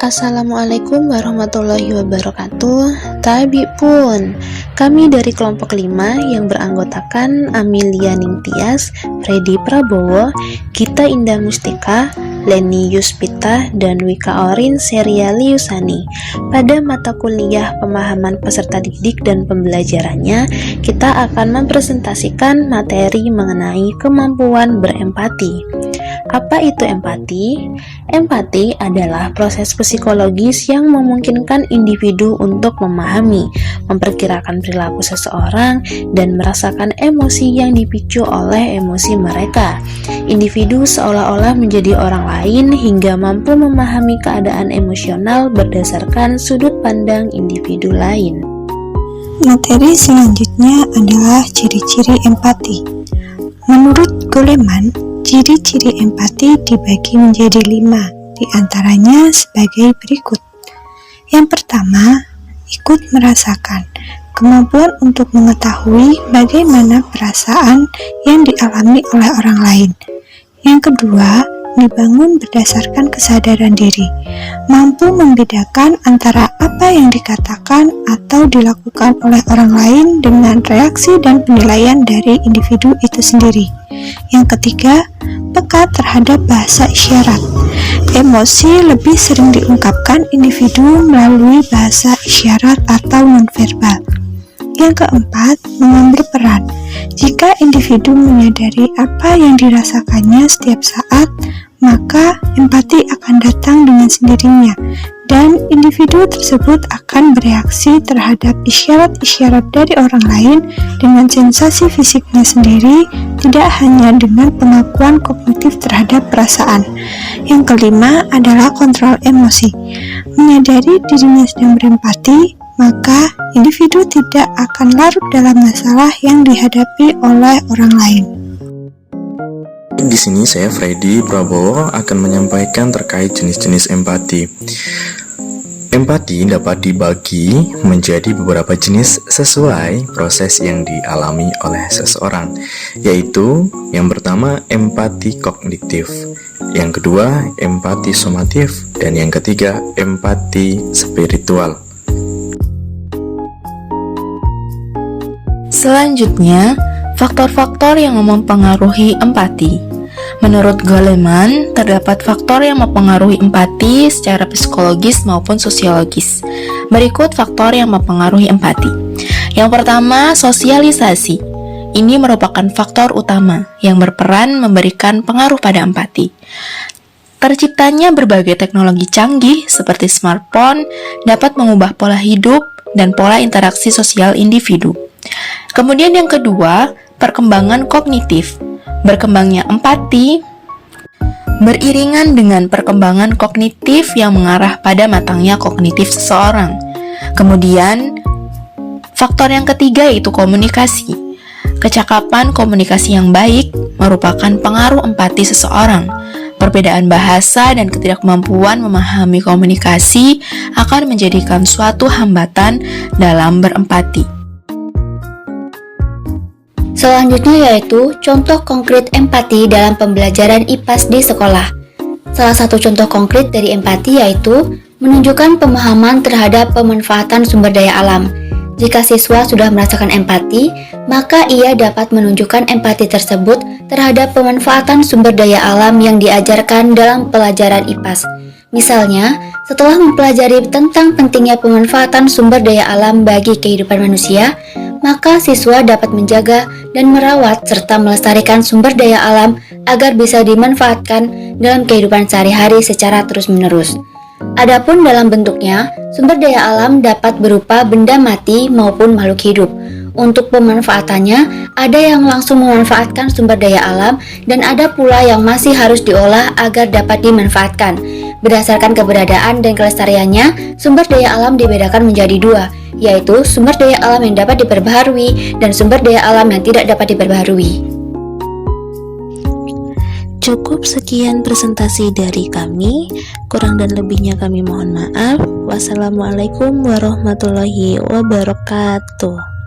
Assalamualaikum warahmatullahi wabarakatuh. Tabi pun, kami dari kelompok 5 yang beranggotakan Amelia Ningtyas, Freddy Prabowo, Gita Indah Mustika, Leni Yuspita, dan Wika Orin Seriali Yusani. Pada mata kuliah pemahaman peserta didik dan pembelajarannya, kita akan mempresentasikan materi mengenai kemampuan berempati. Apa itu empati? Empati adalah proses psikologis yang memungkinkan individu untuk memahami, memperkirakan perilaku seseorang, dan merasakan emosi yang dipicu oleh emosi mereka. Individu seolah-olah menjadi orang lain hingga mampu memahami keadaan emosional berdasarkan sudut pandang individu lain. Materi selanjutnya adalah ciri-ciri empati. Menurut Goleman, ciri-ciri empati dibagi menjadi 5, diantaranya sebagai berikut. Yang pertama, ikut merasakan, kemampuan untuk mengetahui bagaimana perasaan yang dialami oleh orang lain. Yang kedua, dibangun berdasarkan kesadaran diri, mampu membedakan antara apa yang dikatakan atau dilakukan oleh orang lain dengan reaksi dan penilaian dari individu itu sendiri. Yang ketiga, peka terhadap bahasa isyarat. Emosi lebih sering diungkapkan individu melalui bahasa isyarat atau nonverbal. Yang keempat, mengambil peran. Jika individu menyadari apa yang dirasakannya setiap saat, maka empati akan datang dengan sendirinya, dan individu tersebut akan bereaksi terhadap isyarat-isyarat dari orang lain dengan sensasi fisiknya sendiri, tidak hanya dengan pengakuan kognitif terhadap perasaan. Yang kelima adalah kontrol emosi. Menyadari dirinya sedang berempati, maka individu tidak akan larut dalam masalah yang dihadapi oleh orang lain. Di sini saya Freddy Prabowo akan menyampaikan terkait jenis-jenis empati. Empati dapat dibagi menjadi beberapa jenis sesuai proses yang dialami oleh seseorang, yaitu yang pertama empati kognitif, yang kedua empati somatif, dan yang ketiga empati spiritual. Selanjutnya, faktor-faktor yang mempengaruhi empati. Menurut Goleman, terdapat faktor yang mempengaruhi empati secara psikologis maupun sosiologis. Berikut faktor yang mempengaruhi empati. Yang pertama, sosialisasi. Ini merupakan faktor utama yang berperan memberikan pengaruh pada empati. Terciptanya berbagai teknologi canggih seperti smartphone dapat mengubah pola hidup dan pola interaksi sosial individu. Kemudian yang kedua, perkembangan kognitif. Berkembangnya empati beriringan dengan perkembangan kognitif yang mengarah pada matangnya kognitif seseorang. Kemudian, faktor yang ketiga yaitu komunikasi. Kecakapan komunikasi yang baik merupakan pengaruh empati seseorang. Perbedaan bahasa dan ketidakmampuan memahami komunikasi akan menjadikan suatu hambatan dalam berempati. Selanjutnya yaitu contoh konkret empati dalam pembelajaran IPAS di sekolah. Salah satu contoh konkret dari empati yaitu menunjukkan pemahaman terhadap pemanfaatan sumber daya alam. Jika siswa sudah merasakan empati, maka ia dapat menunjukkan empati tersebut terhadap pemanfaatan sumber daya alam yang diajarkan dalam pelajaran IPAS. Misalnya, setelah mempelajari tentang pentingnya pemanfaatan sumber daya alam bagi kehidupan manusia, maka siswa dapat menjaga dan merawat serta melestarikan sumber daya alam agar bisa dimanfaatkan dalam kehidupan sehari-hari secara terus-menerus. Adapun dalam bentuknya, sumber daya alam dapat berupa benda mati maupun makhluk hidup. Untuk pemanfaatannya, ada yang langsung memanfaatkan sumber daya alam dan ada pula yang masih harus diolah agar dapat dimanfaatkan. Berdasarkan keberadaan dan kelestariannya, sumber daya alam dibedakan menjadi 2, yaitu sumber daya alam yang dapat diperbaharui dan sumber daya alam yang tidak dapat diperbaharui. Cukup sekian presentasi dari kami, kurang dan lebihnya kami mohon maaf. Wassalamualaikum warahmatullahi wabarakatuh.